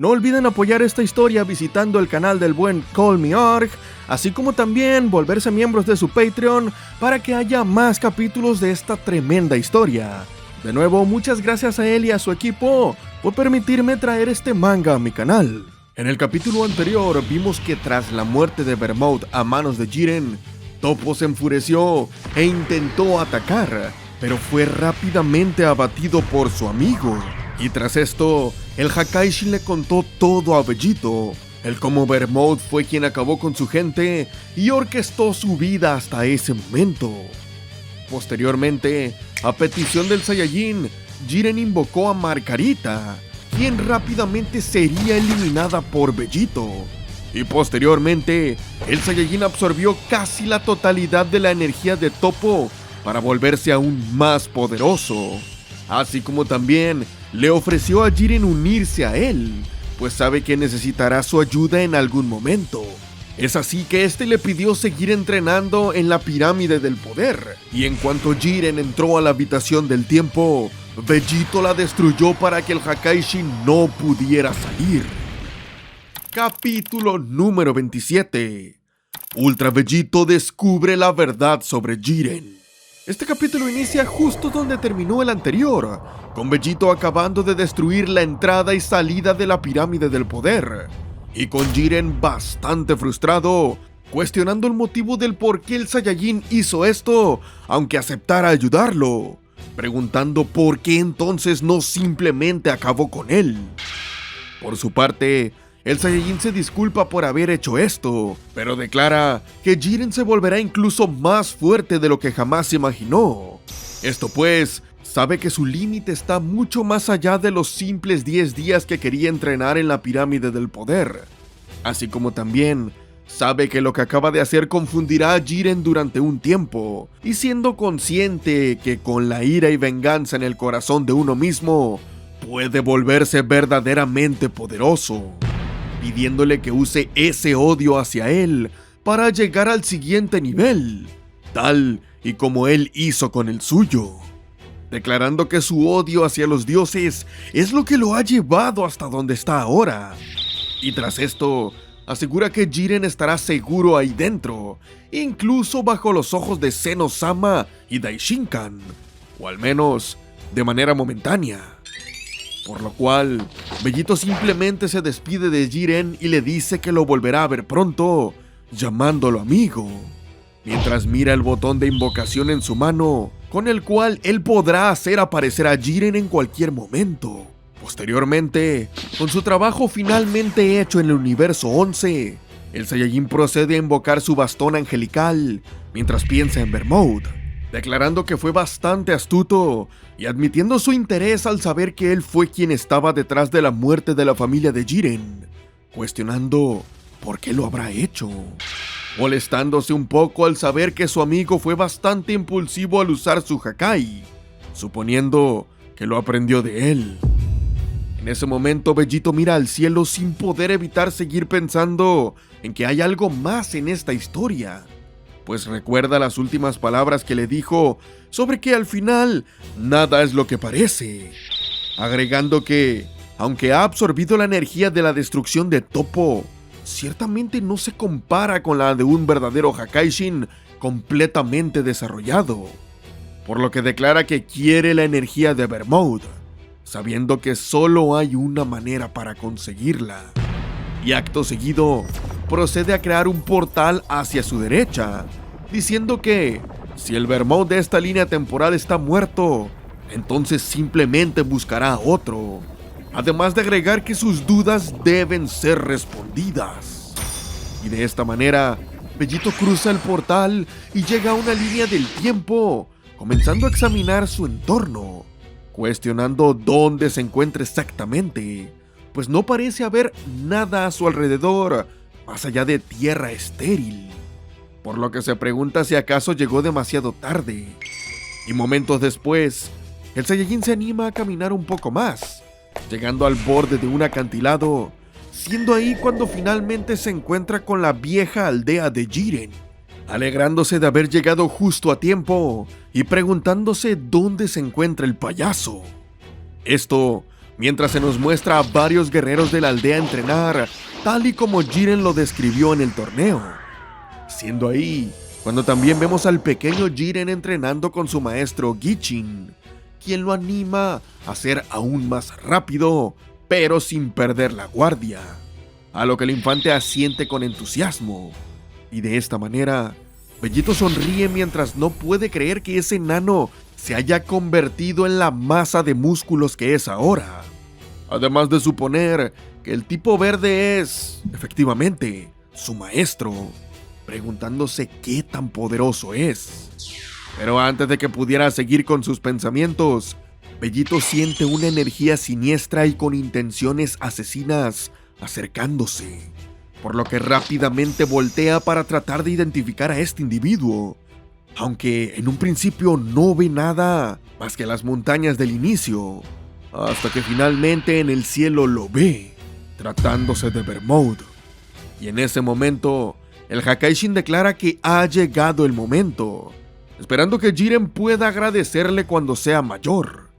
No olviden apoyar esta historia visitando el canal del buen CallMeArg, así como también volverse miembros de su Patreon para que haya más capítulos de esta tremenda historia. De nuevo, muchas gracias a él y a su equipo por permitirme traer este manga a mi canal. En el capítulo anterior vimos que tras la muerte de Vermouth a manos de Jiren, Toppo se enfureció e intentó atacar, pero fue rápidamente abatido por su amigo. Y tras esto, el Hakaishin le contó todo a Vegito, el cómo Vermouth fue quien acabó con su gente y orquestó su vida hasta ese momento. Posteriormente, a petición del Saiyajin, Jiren invocó a Margarita, quien rápidamente sería eliminada por Vegito. Y posteriormente, el Saiyajin absorbió casi la totalidad de la energía de Toppo para volverse aún más poderoso. Así como también le ofreció a Jiren unirse a él, pues sabe que necesitará su ayuda en algún momento. Es así que este le pidió seguir entrenando en la pirámide del poder, y en cuanto Jiren entró a la habitación del tiempo, Vegito la destruyó para que el Hakaishin no pudiera salir. Capítulo número 27. Ultra Vegito descubre la verdad sobre Jiren. Este capítulo inicia justo donde terminó el anterior, con Vegito acabando de destruir la entrada y salida de la pirámide del poder, y con Jiren bastante frustrado, cuestionando el motivo del por qué el Saiyajin hizo esto, aunque aceptara ayudarlo, preguntando por qué entonces no simplemente acabó con él. Por su parte, el Saiyajin se disculpa por haber hecho esto, pero declara que Jiren se volverá incluso más fuerte de lo que jamás imaginó. Esto pues, sabe que su límite está mucho más allá de los simples 10 días que quería entrenar en la pirámide del poder. Así como también, sabe que lo que acaba de hacer confundirá a Jiren durante un tiempo, y siendo consciente que con la ira y venganza en el corazón de uno mismo, puede volverse verdaderamente poderoso, pidiéndole que use ese odio hacia él para llegar al siguiente nivel, tal y como él hizo con el suyo, declarando que su odio hacia los dioses es lo que lo ha llevado hasta donde está ahora. Y tras esto, asegura que Jiren estará seguro ahí dentro, incluso bajo los ojos de Zeno-sama y Daishinkan, o al menos de manera momentánea. Por lo cual, Vegito simplemente se despide de Jiren y le dice que lo volverá a ver pronto, llamándolo amigo, mientras mira el botón de invocación en su mano, con el cual él podrá hacer aparecer a Jiren en cualquier momento. Posteriormente, con su trabajo finalmente hecho en el universo 11, el Saiyajin procede a invocar su bastón angelical mientras piensa en Vermouth, declarando que fue bastante astuto y admitiendo su interés al saber que él fue quien estaba detrás de la muerte de la familia de Jiren, cuestionando por qué lo habrá hecho, molestándose un poco al saber que su amigo fue bastante impulsivo al usar su Hakai, suponiendo que lo aprendió de él. En ese momento Vegito mira al cielo sin poder evitar seguir pensando en que hay algo más en esta historia, pues recuerda las últimas palabras que le dijo sobre que al final nada es lo que parece, agregando que, aunque ha absorbido la energía de la destrucción de Toppo, ciertamente no se compara con la de un verdadero Hakaishin completamente desarrollado, por lo que declara que quiere la energía de Vermouth, sabiendo que solo hay una manera para conseguirla. Y acto seguido, procede a crear un portal hacia su derecha, diciendo que si el Vermouth de esta línea temporal está muerto, entonces simplemente buscará a otro, además de agregar que sus dudas deben ser respondidas. Y de esta manera, Vegito cruza el portal y llega a una línea del tiempo, comenzando a examinar su entorno, cuestionando dónde se encuentra exactamente, pues no parece haber nada a su alrededor más allá de tierra estéril, por lo que se pregunta si acaso llegó demasiado tarde. Y momentos después, el Saiyajin se anima a caminar un poco más, llegando al borde de un acantilado, siendo ahí cuando finalmente se encuentra con la vieja aldea de Jiren, alegrándose de haber llegado justo a tiempo y preguntándose dónde se encuentra el payaso. Esto mientras se nos muestra a varios guerreros de la aldea entrenar, tal y como Jiren lo describió en el torneo. Siendo ahí cuando también vemos al pequeño Jiren entrenando con su maestro Gichin, quien lo anima a ser aún más rápido, pero sin perder la guardia, a lo que el infante asiente con entusiasmo. Y de esta manera, Vegito sonríe mientras no puede creer que ese enano se haya convertido en la masa de músculos que es ahora. Además de suponer que el tipo verde es, efectivamente, su maestro, preguntándose qué tan poderoso es. Pero antes de que pudiera seguir con sus pensamientos, Vegito siente una energía siniestra y con intenciones asesinas acercándose, por lo que rápidamente voltea para tratar de identificar a este individuo, aunque en un principio no ve nada más que las montañas del inicio, hasta que finalmente en el cielo lo ve, tratándose de Bermode. Y en ese momento, el Hakaishin declara que ha llegado el momento, esperando que Jiren pueda agradecerle cuando sea mayor,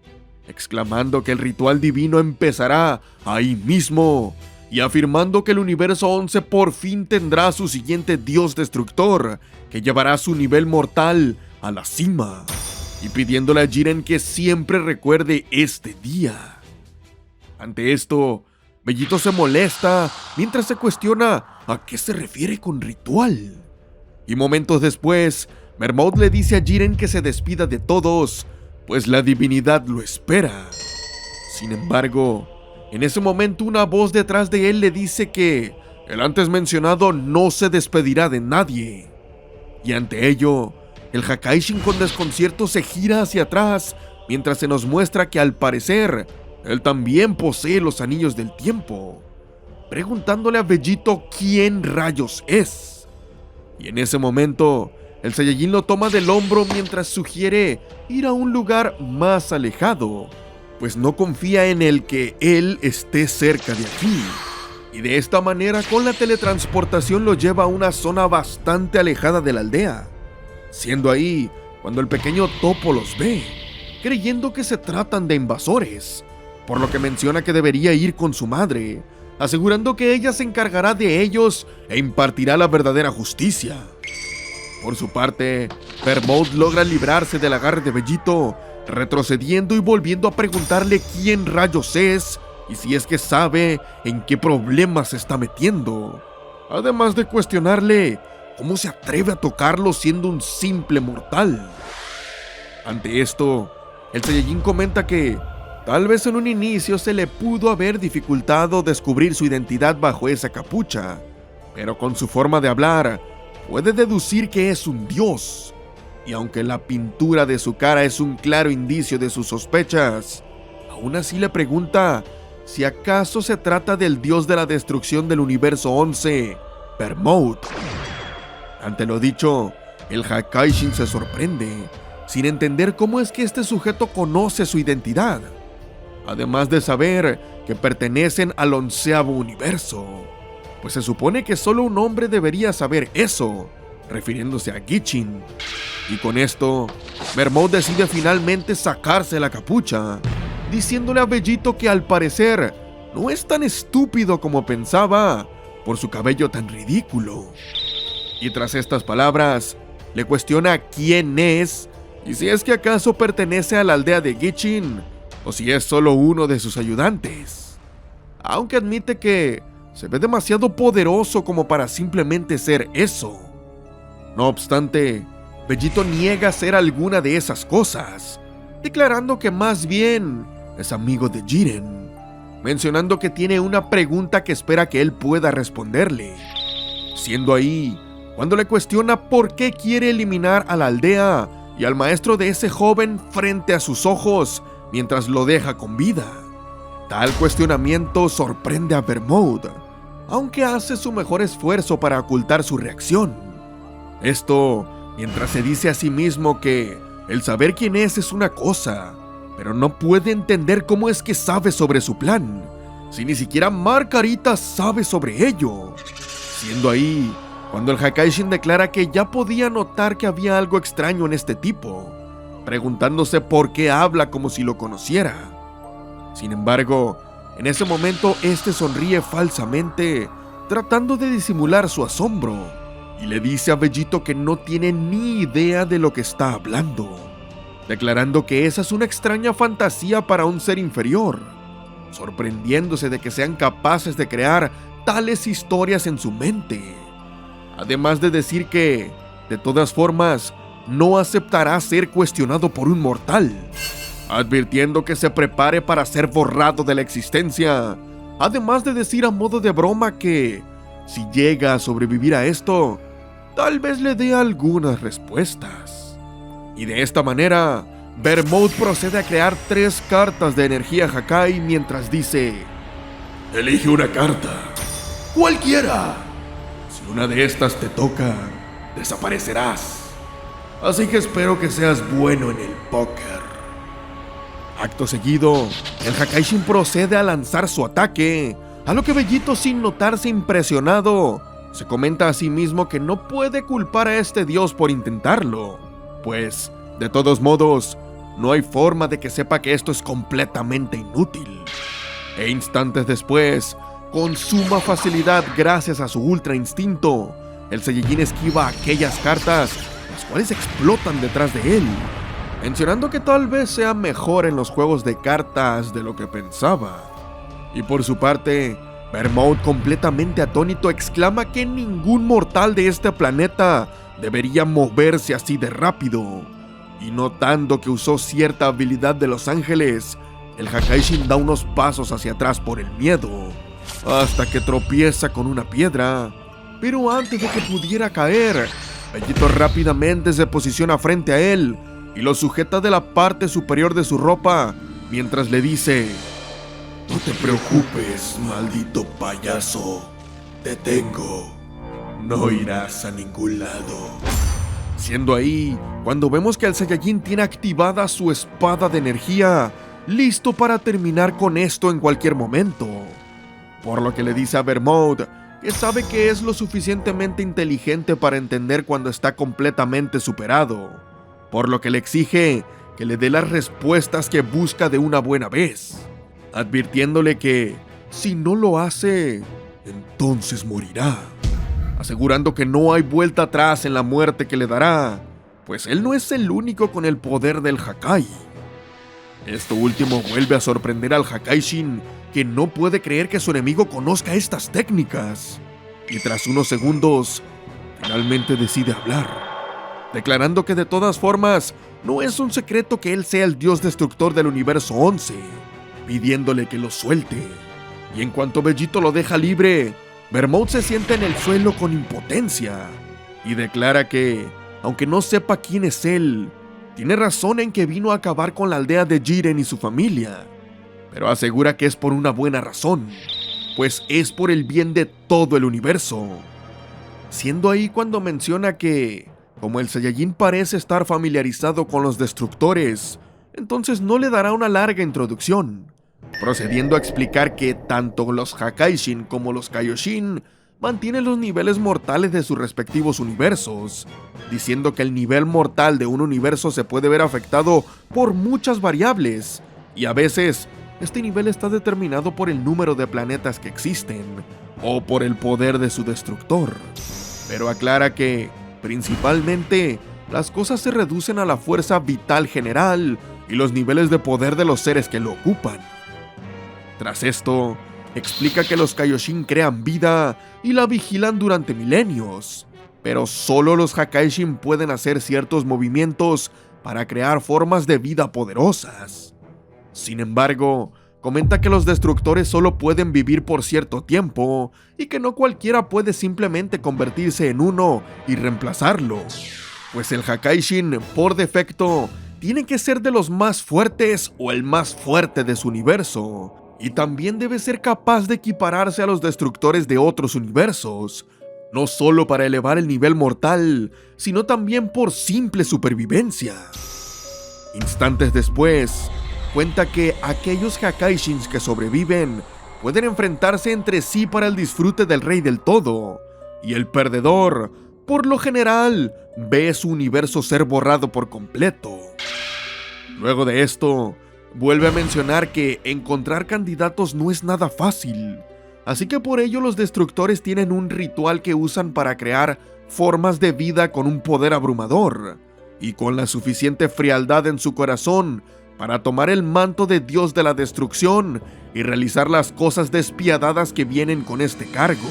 exclamando que el ritual divino empezará ahí mismo y afirmando que el universo 11 por fin tendrá su siguiente dios destructor, que llevará su nivel mortal a la cima, y pidiéndole a Jiren que siempre recuerde este día. Ante esto, Vegito se molesta mientras se cuestiona a qué se refiere con ritual. Y momentos después, Bermode le dice a Jiren que se despida de todos, pues la divinidad lo espera. Sin embargo, en ese momento una voz detrás de él le dice que el antes mencionado no se despedirá de nadie. Y ante ello, el Hakaishin con desconcierto se gira hacia atrás mientras se nos muestra que al parecer él también posee los anillos del tiempo, preguntándole a Vegito quién rayos es. Y en ese momento, el Saiyajin lo toma del hombro mientras sugiere ir a un lugar más alejado, pues no confía en el que él esté cerca de aquí. Y de esta manera, con la teletransportación lo lleva a una zona bastante alejada de la aldea, siendo ahí cuando el pequeño Topo los ve, creyendo que se tratan de invasores, por lo que menciona que debería ir con su madre, asegurando que ella se encargará de ellos e impartirá la verdadera justicia. Por su parte, Bermode logra librarse del agarre de Vegito, retrocediendo y volviendo a preguntarle quién rayos es y si es que sabe en qué problemas se está metiendo, además de cuestionarle cómo se atreve a tocarlo siendo un simple mortal. Ante esto, el Saiyajin comenta que tal vez en un inicio se le pudo haber dificultado descubrir su identidad bajo esa capucha, pero con su forma de hablar puede deducir que es un dios, y aunque la pintura de su cara es un claro indicio de sus sospechas, aún así le pregunta si acaso se trata del dios de la destrucción del universo 11, Bermode. Ante lo dicho, el Hakaishin se sorprende, sin entender cómo es que este sujeto conoce su identidad, además de saber que pertenecen al 11º universo, pues se supone que solo un hombre debería saber eso, refiriéndose a Gichin. Y con esto, Bermode decide finalmente sacarse la capucha, diciéndole a Vegito que al parecer no es tan estúpido como pensaba por su cabello tan ridículo. Y tras estas palabras, le cuestiona quién es y si es que acaso pertenece a la aldea de Gichin o si es solo uno de sus ayudantes, aunque admite que se ve demasiado poderoso como para simplemente ser eso. No obstante, Vegito niega ser alguna de esas cosas, declarando que más bien es amigo de Jiren, mencionando que tiene una pregunta que espera que él pueda responderle, siendo ahí cuando le cuestiona por qué quiere eliminar a la aldea y al maestro de ese joven frente a sus ojos mientras lo deja con vida. Tal cuestionamiento sorprende a Bermode, aunque hace su mejor esfuerzo para ocultar su reacción. Esto mientras se dice a sí mismo que el saber quién es una cosa, pero no puede entender cómo es que sabe sobre su plan, si ni siquiera Margarita sabe sobre ello. Siendo ahí cuando el Hakaishin declara que ya podía notar que había algo extraño en este tipo, preguntándose por qué habla como si lo conociera. Sin embargo, en ese momento este sonríe falsamente, tratando de disimular su asombro, y le dice a Vegito que no tiene ni idea de lo que está hablando, declarando que esa es una extraña fantasía para un ser inferior, sorprendiéndose de que sean capaces de crear tales historias en su mente. Además de decir que, de todas formas, no aceptará ser cuestionado por un mortal, advirtiendo que se prepare para ser borrado de la existencia, además de decir a modo de broma que, si llega a sobrevivir a esto, tal vez le dé algunas respuestas. Y de esta manera, Bermode procede a crear 3 cartas de energía Hakai mientras dice: elige una carta, cualquiera. Si una de estas te toca, desaparecerás. Así que espero que seas bueno en el póker. Acto seguido, el Hakaishin procede a lanzar su ataque, a lo que Vegito, sin notarse impresionado, se comenta a sí mismo que no puede culpar a este dios por intentarlo, pues, de todos modos, no hay forma de que sepa que esto es completamente inútil. E instantes después, con suma facilidad gracias a su ultra instinto, el Saiyajin esquiva aquellas cartas, las cuales explotan detrás de él, mencionando que tal vez sea mejor en los juegos de cartas de lo que pensaba. Y por su parte, Bermode, completamente atónito, exclama que ningún mortal de este planeta debería moverse así de rápido, y notando que usó cierta habilidad de los ángeles, el Hakaishin da unos pasos hacia atrás por el miedo, hasta que tropieza con una piedra. Pero antes de que pudiera caer, Vegito rápidamente se posiciona frente a él y lo sujeta de la parte superior de su ropa, mientras le dice: no te preocupes, maldito payaso, te tengo, no irás a ningún lado. Siendo ahí cuando vemos que el Saiyajin tiene activada su espada de energía, listo para terminar con esto en cualquier momento, por lo que le dice a Bermode que sabe que es lo suficientemente inteligente para entender cuando está completamente superado, por lo que le exige que le dé las respuestas que busca de una buena vez, advirtiéndole que, si no lo hace, entonces morirá, asegurando que no hay vuelta atrás en la muerte que le dará, pues él no es el único con el poder del Hakai. Esto último vuelve a sorprender al Hakaishin, que no puede creer que su enemigo conozca estas técnicas, y tras unos segundos, finalmente decide hablar, declarando que de todas formas, no es un secreto que él sea el dios destructor del universo 11, pidiéndole que lo suelte. Y en cuanto Vegito lo deja libre, Bermode se sienta en el suelo con impotencia, y declara que, aunque no sepa quién es él, tiene razón en que vino a acabar con la aldea de Jiren y su familia, pero asegura que es por una buena razón, pues es por el bien de todo el universo. Siendo ahí cuando menciona que, como el Saiyajin parece estar familiarizado con los destructores, entonces no le dará una larga introducción, procediendo a explicar que tanto los Hakaishin como los Kaioshin mantienen los niveles mortales de sus respectivos universos, diciendo que el nivel mortal de un universo se puede ver afectado por muchas variables, y a veces este nivel está determinado por el número de planetas que existen, o por el poder de su destructor. Pero aclara que, principalmente, las cosas se reducen a la fuerza vital general y los niveles de poder de los seres que lo ocupan. Tras esto, explica que los Kaioshin crean vida y la vigilan durante milenios, pero solo los Hakaishin pueden hacer ciertos movimientos para crear formas de vida poderosas. Sin embargo, comenta que los destructores solo pueden vivir por cierto tiempo y que no cualquiera puede simplemente convertirse en uno y reemplazarlo, pues el Hakaishin, por defecto, tiene que ser de los más fuertes o el más fuerte de su universo, y también debe ser capaz de equipararse a los destructores de otros universos, no solo para elevar el nivel mortal, sino también por simple supervivencia. Instantes después, cuenta que aquellos Hakaishins que sobreviven pueden enfrentarse entre sí para el disfrute del Rey del Todo, y el perdedor, por lo general, ve su universo ser borrado por completo. Luego de esto, vuelve a mencionar que encontrar candidatos no es nada fácil, así que por ello los destructores tienen un ritual que usan para crear formas de vida con un poder abrumador, y con la suficiente frialdad en su corazón para tomar el manto de Dios de la destrucción y realizar las cosas despiadadas que vienen con este cargo.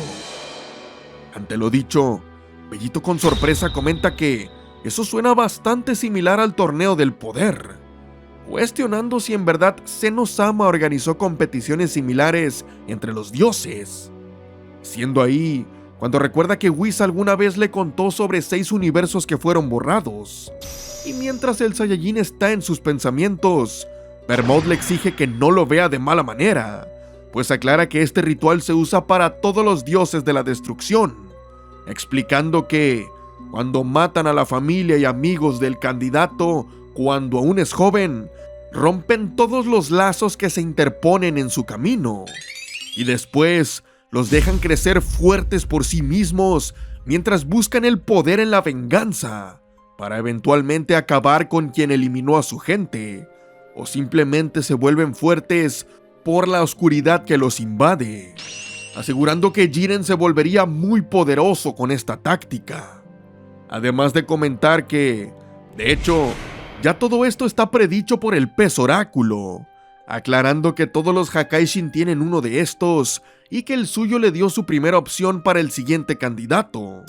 Ante lo dicho, Bellito con sorpresa comenta que eso suena bastante similar al torneo del poder, cuestionando si en verdad Zeno-sama organizó competiciones similares entre los dioses, siendo ahí cuando recuerda que Whis alguna vez le contó sobre 6 universos que fueron borrados. Y mientras el Saiyajin está en sus pensamientos, Bermode le exige que no lo vea de mala manera, pues aclara que este ritual se usa para todos los dioses de la destrucción, explicando que cuando matan a la familia y amigos del candidato cuando aún es joven, rompen todos los lazos que se interponen en su camino, y después los dejan crecer fuertes por sí mismos mientras buscan el poder en la venganza, para eventualmente acabar con quien eliminó a su gente, o simplemente se vuelven fuertes por la oscuridad que los invade, asegurando que Jiren se volvería muy poderoso con esta táctica. Además de comentar que, de hecho, ya todo esto está predicho por el pez oráculo, aclarando que todos los Hakaishin tienen uno de estos y que el suyo le dio su primera opción para el siguiente candidato.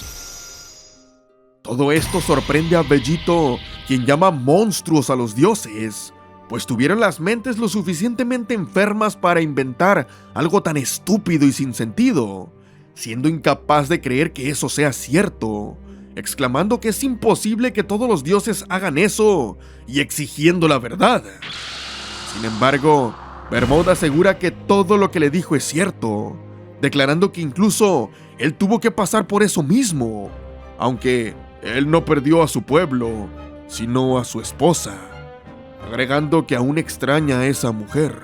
Todo esto sorprende a Bellito, quien llama monstruos a los dioses, pues tuvieron las mentes lo suficientemente enfermas para inventar algo tan estúpido y sin sentido, siendo incapaz de creer que eso sea cierto, exclamando que es imposible que todos los dioses hagan eso y exigiendo la verdad. Sin embargo, Bermode asegura que todo lo que le dijo es cierto, declarando que incluso él tuvo que pasar por eso mismo, aunque él no perdió a su pueblo, sino a su esposa, agregando que aún extraña a esa mujer,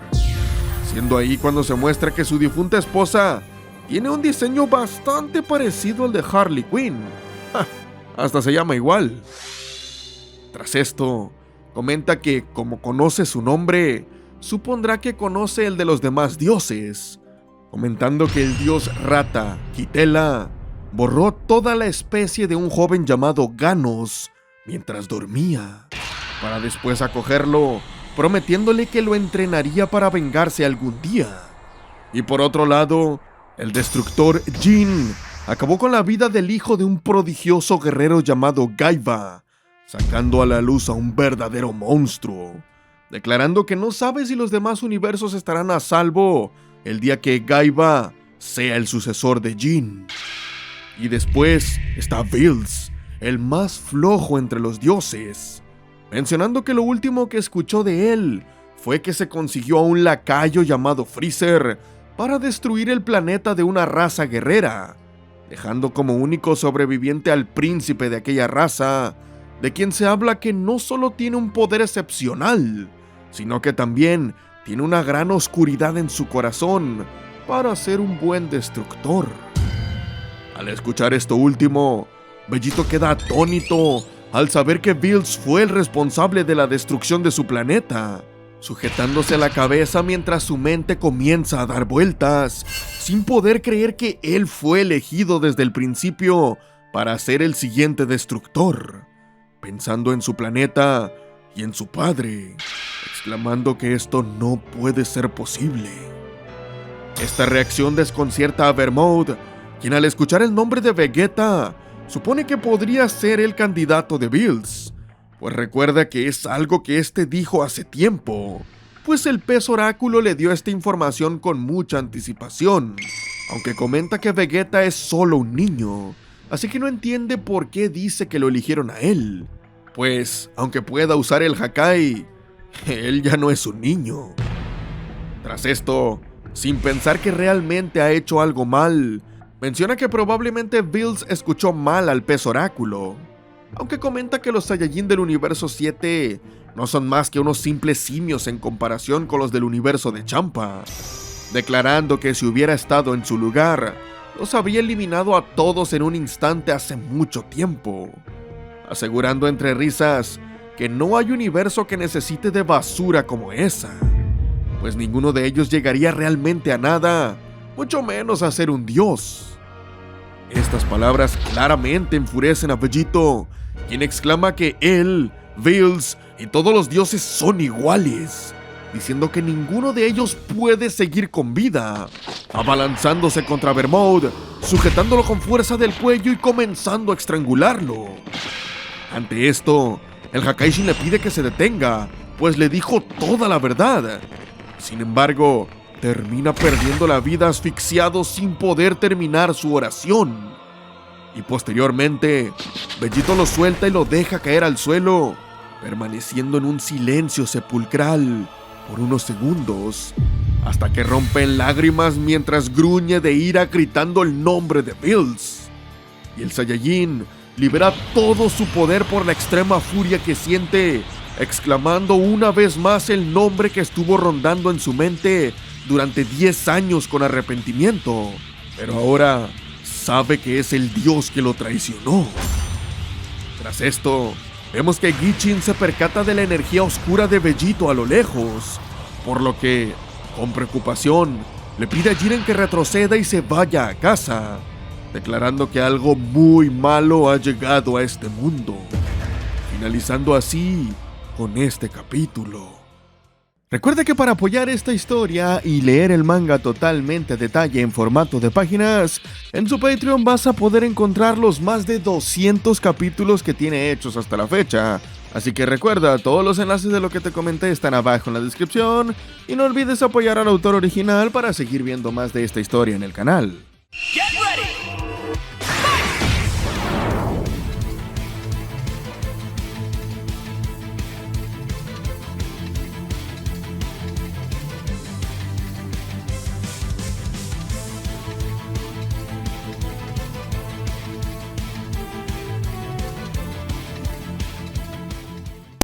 siendo ahí cuando se muestra que su difunta esposa tiene un diseño bastante parecido al de Harley Quinn. Hasta se llama igual. Tras esto, comenta que como conoce su nombre, supondrá que conoce el de los demás dioses, comentando que el dios rata, Kitela, borró toda la especie de un joven llamado Ganos mientras dormía, para después acogerlo, prometiéndole que lo entrenaría para vengarse algún día. Y por otro lado, el destructor Jin acabó con la vida del hijo de un prodigioso guerrero llamado Gaiba, sacando a la luz a un verdadero monstruo, declarando que no sabe si los demás universos estarán a salvo el día que Gaiba sea el sucesor de Jin. Y después está Bills, el más flojo entre los dioses, mencionando que lo último que escuchó de él fue que se consiguió a un lacayo llamado Freezer para destruir el planeta de una raza guerrera, dejando como único sobreviviente al príncipe de aquella raza, de quien se habla que no solo tiene un poder excepcional, sino que también tiene una gran oscuridad en su corazón para ser un buen destructor. Al escuchar esto último, Bellito queda atónito al saber que Bills fue el responsable de la destrucción de su planeta, sujetándose la cabeza mientras su mente comienza a dar vueltas, sin poder creer que él fue elegido desde el principio para ser el siguiente destructor, pensando en su planeta y en su padre, exclamando que esto no puede ser posible. Esta reacción desconcierta a Bermode, quien al escuchar el nombre de Vegeta, supone que podría ser el candidato de Bills, pues recuerda que es algo que este dijo hace tiempo, pues el pez oráculo le dio esta información con mucha anticipación, aunque comenta que Vegeta es solo un niño, así que no entiende por qué dice que lo eligieron a él, pues aunque pueda usar el Hakai, él ya no es un niño. Tras esto, sin pensar que realmente ha hecho algo mal, menciona que probablemente Bills escuchó mal al pez oráculo, aunque comenta que los Saiyajin del universo 7 no son más que unos simples simios en comparación con los del universo de Champa, declarando que si hubiera estado en su lugar, los habría eliminado a todos en un instante hace mucho tiempo, asegurando entre risas que no hay universo que necesite de basura como esa. pues ninguno de ellos llegaría realmente a nada, mucho menos a ser un dios. Estas palabras claramente enfurecen a Vegito, quien exclama que él, Bills y todos los dioses son iguales, diciendo que ninguno de ellos puede seguir con vida, abalanzándose contra Bermode, sujetándolo con fuerza del cuello y comenzando a estrangularlo. Ante esto, el Hakaishin le pide que se detenga, pues le dijo toda la verdad. Sin embargo, termina perdiendo la vida asfixiado sin poder terminar su oración. Y posteriormente, Vegito lo suelta y lo deja caer al suelo, permaneciendo en un silencio sepulcral por unos segundos, hasta que rompe en lágrimas mientras gruñe de ira gritando el nombre de Bills. Y el Saiyajin libera todo su poder por la extrema furia que siente, exclamando una vez más el nombre que estuvo rondando en su mente durante 10 años con arrepentimiento, pero ahora sabe que es el dios que lo traicionó. Tras esto, vemos que Gichin se percata de la energía oscura de Vegito a lo lejos, por lo que, con preocupación, le pide a Jiren que retroceda y se vaya a casa, declarando que algo muy malo ha llegado a este mundo, finalizando así con este capítulo. Recuerda que para apoyar esta historia y leer el manga totalmente a detalle en formato de páginas, en su Patreon vas a poder encontrar los más de 200 capítulos que tiene hechos hasta la fecha. Así que recuerda, todos los enlaces de lo que te comenté están abajo en la descripción, y no olvides apoyar al autor original para seguir viendo más de esta historia en el canal.